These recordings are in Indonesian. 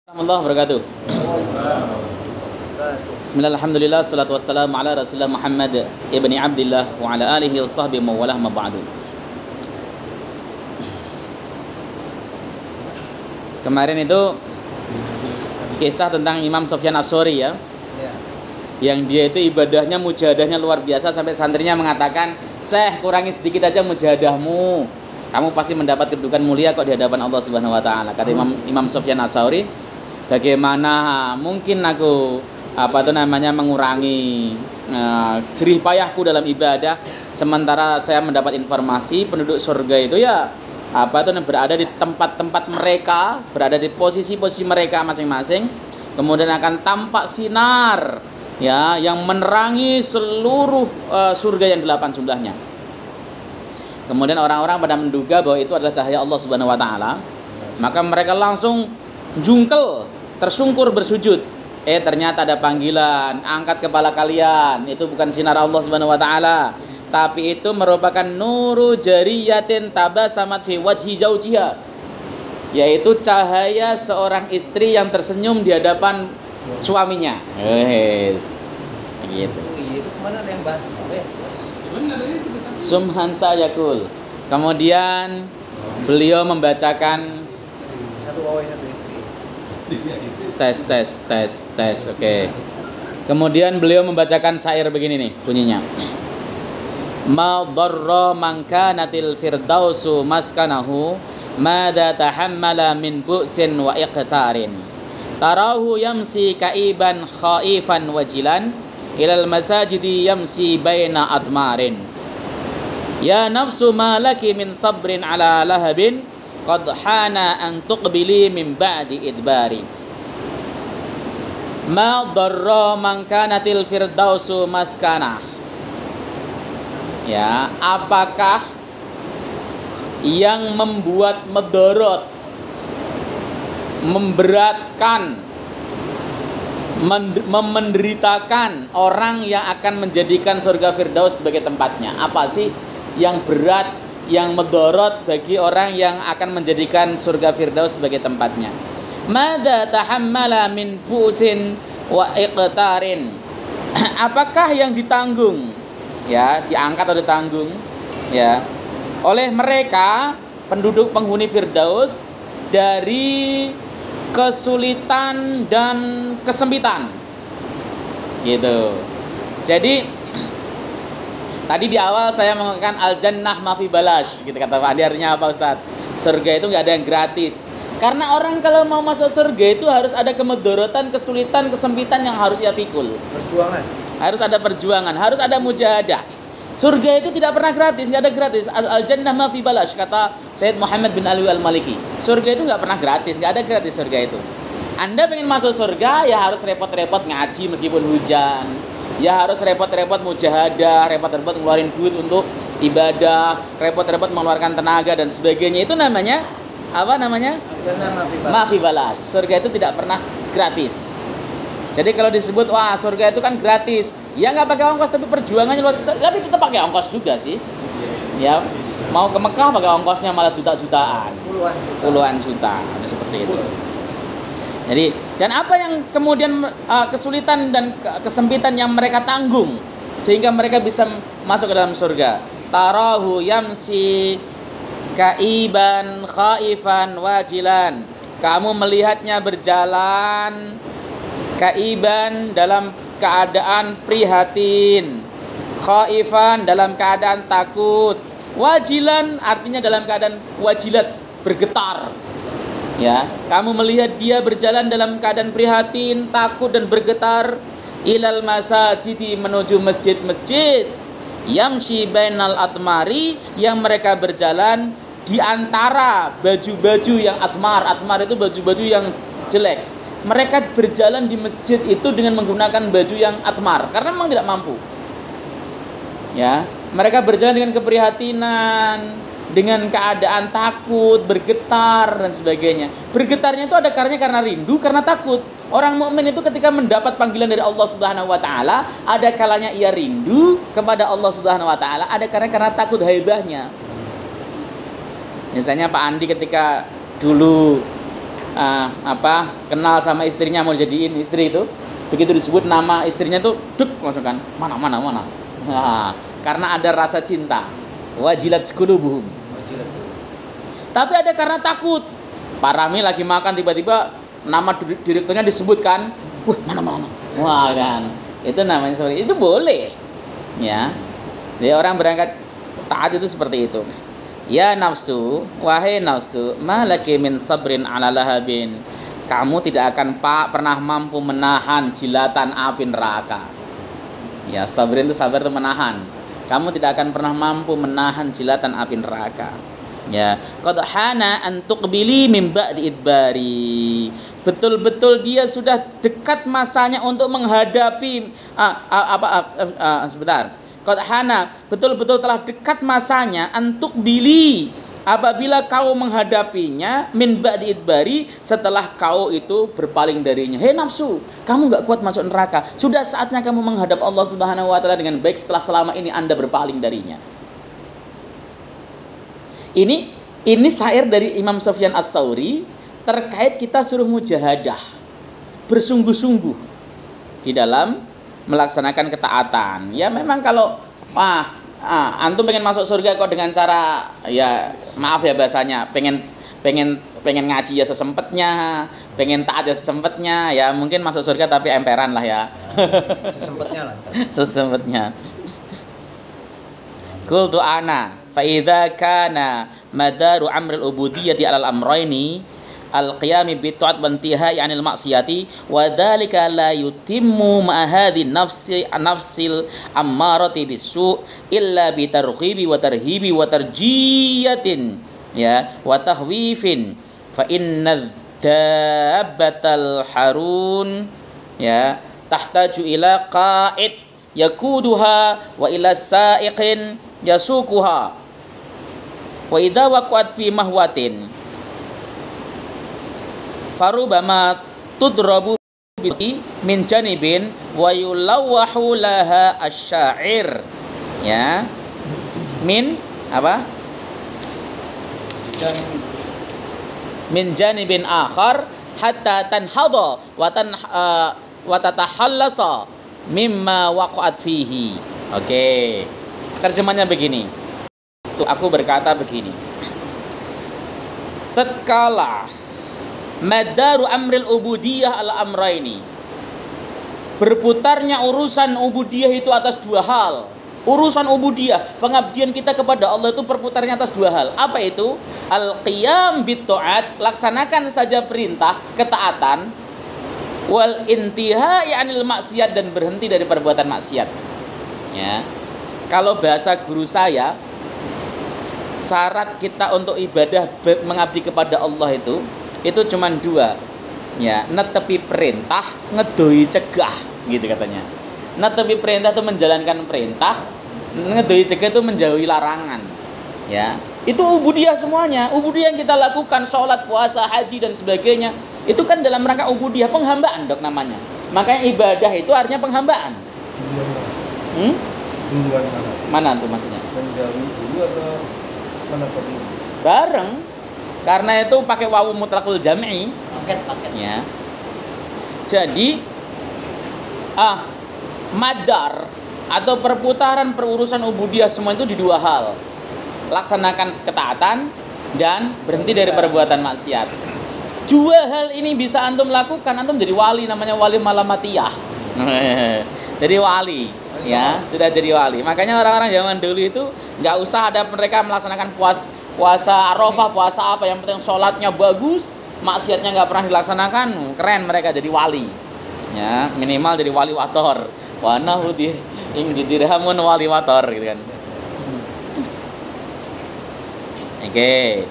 Warahmatullahi wabarakatuh. Bismillah, alhamdulillah, salatu wassalamu ala rasulillah Muhammad ibni Abdillah wa ala alihi wa sahbihi wa walah ma ba'du. Kemarin itu kisah tentang Imam Sufyan Ats-Tsauri ya. Yang dia itu ibadahnya, mujahadahnya luar biasa sampai santrinya mengatakan, "Syekh, kurangi sedikit aja mujahadahmu. Kamu pasti mendapat kedudukan mulia kok di hadapan Allah Subhanahu wa taala." Kata Imam Sufyan Ats-Tsauri, "Bagaimana mungkin aku mengurangi jerih payahku dalam ibadah sementara saya mendapat informasi penduduk surga itu ya berada di tempat-tempat mereka, berada di posisi-posisi mereka masing-masing, kemudian akan tampak sinar ya yang menerangi seluruh surga yang 8 jumlahnya." Kemudian orang-orang pada menduga bahwa itu adalah cahaya Allah Subhanahu wa taala, maka mereka langsung jungkel, tersungkur bersujud. Ternyata ada panggilan, angkat kepala kalian. Itu bukan sinar Allah Subhanahu wa taala, tapi itu merupakan nuru jariyatin tabasamat fi wajhi zaujiha, yaitu cahaya seorang istri yang tersenyum di hadapan suaminya. Gitu. Itu kemana ada yang bahas Sumhan sayakul. Kemudian beliau membacakan satu istri. tes. Oke. Kemudian beliau membacakan syair begini nih bunyinya. Ma dharra man kanatil firdausu maskanahu madza tahammala min bu'sin wa iqtarin. Tarahu yamsi kaiban khaifan wajilan ilal masajidi yamsi baina atmarin. Ya nafsu ma laki min sabrin ala lahabin qad hana an tuqbili min ba'di idbari. Ma dharra man kanatil firdausu maskanah. Ya, apakah yang membuat medorot, memberatkan, menderitakan orang yang akan menjadikan surga Firdaus sebagai tempatnya? Apa sih yang berat, yang medorot bagi orang yang akan menjadikan surga Firdaus sebagai tempatnya? Madza tahammala min bu'sin wa iqtarin. Apakah yang ditanggung, ya, diangkat atau ditanggung ya oleh mereka penduduk penghuni Firdaus dari kesulitan dan kesempitan gitu. Jadi tadi di awal saya mengatakan al-jannah ma fi balash gitu kata Pak Andi. Artinya apa Ustaz? Surga itu nggak ada yang gratis. Karena orang kalau mau masuk surga itu harus ada kemedorotan, kesulitan, kesempitan yang harus ia pikul. Perjuangan. Harus ada perjuangan, harus ada mujahadah. Surga itu tidak pernah gratis, nggak ada gratis. Al-jannah ma fi balash kata Sayyid Muhammad bin Ali Al-Maliki. Surga itu nggak pernah gratis, nggak ada gratis surga itu. Anda pengen masuk surga ya harus repot-repot ngaji meskipun hujan. Ya harus repot-repot mujahadah, repot-repot ngeluarin duit untuk ibadah, repot-repot mengeluarkan tenaga dan sebagainya. Itu namanya apa namanya? Mafi balas. Surga itu tidak pernah gratis. Jadi kalau disebut wah surga itu kan gratis, ya nggak pakai ongkos tapi perjuangannya luar. Tapi tetap pakai ongkos juga sih. Ya mau ke Mekah pakai ongkosnya malah juta-jutaan, puluhan juta, seperti itu. Jadi dan apa yang kemudian kesulitan dan kesempitan yang mereka tanggung sehingga mereka bisa masuk ke dalam surga? Tarahu yamsi kaiban khaifan wajilan. Kamu melihatnya berjalan kaiban dalam keadaan prihatin, khaifan dalam keadaan takut, wajilan artinya dalam keadaan wajilat, bergetar. Ya, kamu melihat dia berjalan dalam keadaan prihatin, takut dan bergetar ilal masajidi menuju masjid-masjid, yamshi bainal atmari yang mereka berjalan di antara baju-baju yang atmar itu baju-baju yang jelek. Mereka berjalan di masjid itu dengan menggunakan baju yang atmar karena memang tidak mampu. Ya, mereka berjalan dengan keprihatinan, dengan keadaan takut, bergetar dan sebagainya. Bergetarnya itu ada karena rindu, karena takut. Orang mukmin itu ketika mendapat panggilan dari Allah Subhanahu wa taala, ada kalanya ia rindu kepada Allah Subhanahu wa taala, ada karena takut haibahnya. Misalnya Pak Andi ketika dulu kenal sama istrinya mau jadiin istri itu, begitu disebut nama istrinya tuh duk langsung kan mana. Nah, karena ada rasa cinta. Wajilat qulubuhum. Tapi ada karena takut. Pak Rami lagi makan tiba-tiba nama direkturnya disebutkan, wah mana. Wah kan, itu namanya seperti itu boleh. Ya, jadi orang berangkat taat itu seperti itu. Ya nafsu, wahai nafsu, malaki min sabrin ala lahabin. Kamu tidak akan pernah mampu menahan jilatan api neraka. Ya, sabrin itu sabar itu menahan. Kamu tidak akan pernah mampu menahan jilatan api neraka. Ya, qad hana an tuqbili min ba'di idbari. Betul-betul dia sudah dekat masanya untuk menghadapi sebentar. Qad hana, betul-betul telah dekat masanya untuk bili apabila kau menghadapinya min ba'di idbari, setelah kau itu berpaling darinya. Hei nafsu, kamu enggak kuat masuk neraka. Sudah saatnya kamu menghadap Allah Subhanahu wa taala dengan baik setelah selama ini Anda berpaling darinya. Ini syair dari Imam Sufyan Ats-Tsauri terkait kita suruh mujahadah, bersungguh-sungguh di dalam melaksanakan ketaatan. Ya memang kalau antum pengen masuk surga kok dengan cara, ya maaf ya bahasanya, pengen ngaji ya sesempetnya, pengen taat ya sesempetnya, ya mungkin masuk surga tapi emperan lah ya. Sesempetnya lah. Sesempetnya. Qultu ana fa idza kana madaru amril ubudiyyati 'alal amrayni al-qiyami bi ta'at wa intihai 'anil ma'siyati wa dzalika la yutimmu ma hadhi nafsil ammarati bisu illa bi targhibi wa tarhibi wa tarjiyatin ya wa tahwifin fa inna dabbatal harun ya tahtaju ila qa'id yakuduha wa ila sa'iqin yasukuha wa idza waqa'at fi mahwatin farubama tudrabu bi min janibin wa yulawahu laha asy-sya'ir ya min apa min janibin akhar hatta tanhadha wa tatahallasa mimma waqa'at fihi. Oke. Terjemahnya begini. Tuh aku berkata begini. Tatkala madaru amril ubudiyah ala amraini, berputarnya urusan ubudiyah itu atas dua hal. Urusan ubudiyah, pengabdian kita kepada Allah itu berputarnya atas dua hal. Apa itu? Al-qiyam bit-ta'at, laksanakan saja perintah, ketaatan, wal intihai 'anil maksiat, dan berhenti dari perbuatan maksiat. Ya. Kalau bahasa guru saya, syarat kita untuk ibadah mengabdi kepada Allah itu cuma dua. Ya, netepi perintah, ngedoi cegah, gitu katanya. Netepi perintah itu menjalankan perintah, ngedoi cegah itu menjauhi larangan. Ya, itu ubudiyah semuanya. Ubudiyah yang kita lakukan, sholat, puasa, haji dan sebagainya, itu kan dalam rangka ubudiyah, penghambaan dok namanya. Makanya ibadah itu artinya penghambaan. Duluan Mana tuh maksudnya? menjauhi dulu atau menetap dulu? Bareng. Karena itu pakai wawu mutlaqul jam'i. Paket. Ya. Jadi madar atau perputaran perurusan ubudiyah semua itu di dua hal. Laksanakan ketaatan dan berhenti dari perbuatan maksiat. Dua hal ini bisa antum lakukan, antum jadi wali, namanya wali malamatiyah. Jadi wali, ya, sudah jadi wali. Makanya orang-orang zaman dulu itu nggak usah ada mereka melaksanakan puasa Arafah, puasa apa, yang penting sholatnya bagus, maksiatnya nggak pernah dilaksanakan, keren mereka jadi wali. Ya, minimal jadi wali wator. Wa nahu dirhamun wali wator gitu kan. Oke.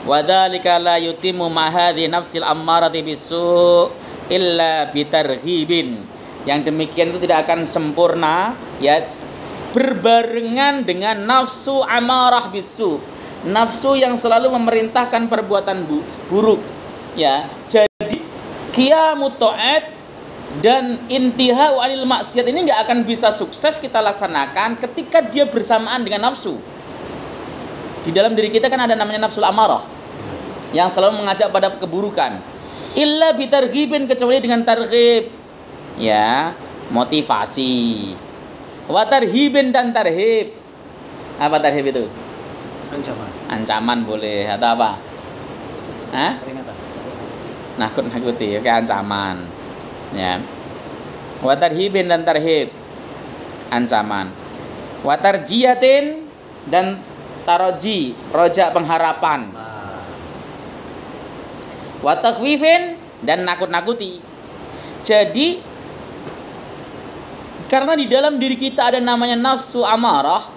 Wa dzalika la yutimmu ma hadhi nafsil ammarati bisu illa bitarghibin. Yang demikian itu tidak akan sempurna ya berbarengan dengan nafsu amarah bisu, nafsu yang selalu memerintahkan perbuatan buruk ya. Jadi qiyamut ta'at dan intihau 'anil maksiat ini enggak akan bisa sukses kita laksanakan ketika dia bersamaan dengan nafsu. Di dalam diri kita kan ada namanya nafsul amarah yang selalu mengajak pada keburukan. Illa bitarghibin, kecuali dengan targhib. Ya, motivasi. Wa tarhibin, dan tarhib. Apa tarhib itu? Ancaman. Ancaman boleh atau apa? Hah? Peringatan. Nakut-nakuti, kayak ancaman. Ya. Wa tarhibin, dan tarhib. Ancaman. Wa tarjiyatin, dan taroji, rojak pengharapan. Nah, Wa takhwifin, dan nakut-nakuti. Jadi karena di dalam diri kita ada namanya nafsu amarah,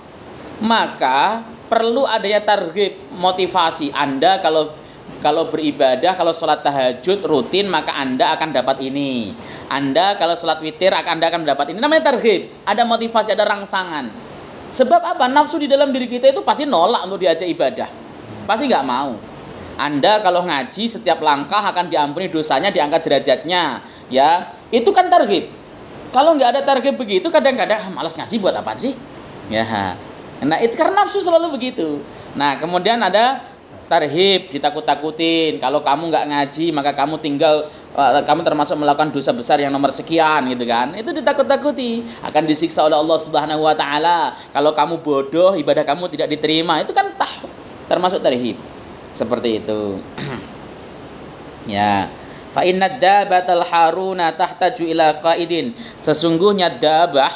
maka perlu adanya targhib, motivasi. Anda kalau beribadah, kalau sholat tahajud rutin, maka Anda akan dapat ini. Anda kalau sholat witir, Anda akan mendapat ini. Namanya targhib. Ada motivasi, ada rangsangan. Sebab apa? Nafsu di dalam diri kita itu pasti nolak untuk diajak ibadah. Pasti nggak mau. Anda kalau ngaji, setiap langkah akan diampuni dosanya, diangkat derajatnya. Ya, itu kan targhib. Kalau nggak ada targhib begitu, kadang-kadang malas ngaji buat apaan sih? Ya. Nah, itu karena nafsu selalu begitu. Nah, kemudian ada tarhib, ditakut-takutin. Kalau kamu nggak ngaji, maka kamu termasuk melakukan dosa besar yang nomor sekian, gitu kan? Itu ditakut-takuti, akan disiksa oleh Allah Subhanahu wa taala. Kalau kamu bodoh, ibadah kamu tidak diterima. Itu kan termasuk tarhib. Seperti itu. Ya. Fa inna dabbatal haruna tahtaju ila qaidin. Sesungguhnya dabah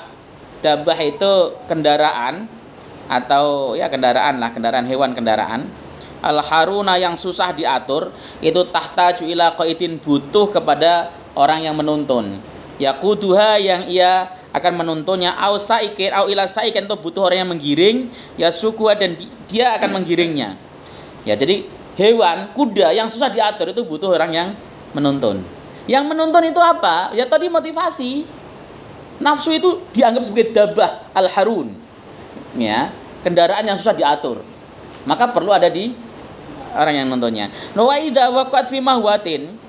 itu kendaraan atau ya kendaraan hewan kendaraan. Al haruna yang susah diatur, itu tahtaju ila qaidin, butuh kepada orang yang menuntun. Yaquduha, yang ia akan menuntunnya, au saikin au ila saikin, itu butuh orang yang menggiring, ya sukuha, dan dia akan menggiringnya. Ya, jadi hewan kuda yang susah diatur itu butuh orang yang menuntun. Yang menuntun itu apa? Ya tadi motivasi. Nafsu itu dianggap sebagai dabah al-harun. Ya, kendaraan yang susah diatur. Maka perlu ada di orang yang menuntunnya. Wa idza waqa'at fi mahwatin.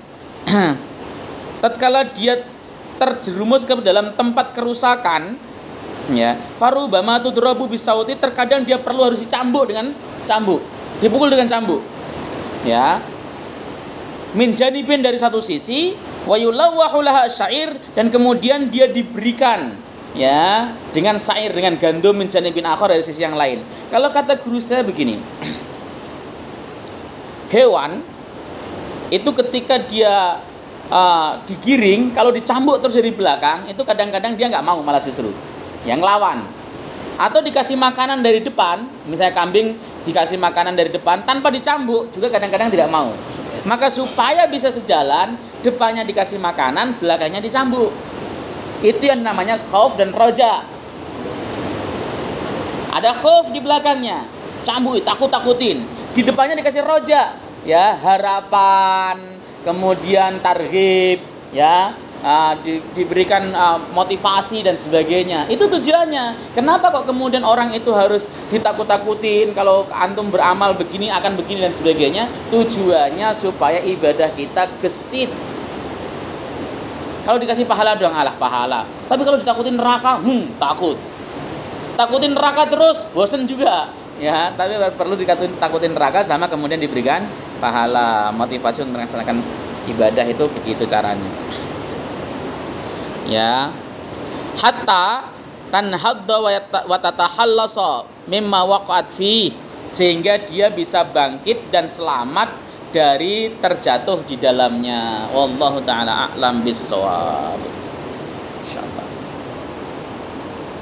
Tatkala dia terjerumus ke dalam tempat kerusakan, ya, farubama tudrabu bisauti, terkadang dia perlu harus dicambuk dengan cambuk. Dipukul dengan cambuk. Ya. Min janibin, dari satu sisi, wa yulawwahu laha syair, dan kemudian dia diberikan ya dengan syair, dengan gandum, min janibin akhar, dari sisi yang lain. Kalau kata guru saya begini, hewan itu ketika dia digiring, kalau dicambuk terus dari belakang, itu kadang-kadang dia nggak mau, malah justru yang lawan. Atau dikasih makanan dari depan, misalnya kambing dikasih makanan dari depan tanpa dicambuk, juga kadang-kadang tidak mau. Maka supaya bisa sejalan, depannya dikasih makanan, belakangnya dicambuk. Itu yang namanya khauf dan roja. Ada khauf di belakangnya, cambuk, takut-takutin. Di depannya dikasih roja, ya, harapan, kemudian targhib, ya, diberikan motivasi dan sebagainya. Itu tujuannya. Kenapa kok kemudian orang itu harus ditakut-takutin, kalau antum beramal begini akan begini dan sebagainya? Tujuannya supaya ibadah kita gesit. Kalau dikasih pahala doang, alah pahala. Tapi kalau ditakutin neraka, takut. Takutin neraka terus, bosen juga. Ya, tapi perlu takutin neraka sama kemudian diberikan pahala, motivasi untuk melaksanakan ibadah. Itu begitu caranya. Ya, hatta tanhadda wa tatahallasa mimma waqa'at fi, sehingga dia bisa bangkit dan selamat dari terjatuh di dalamnya. Wallahu taala a'lam bissawab.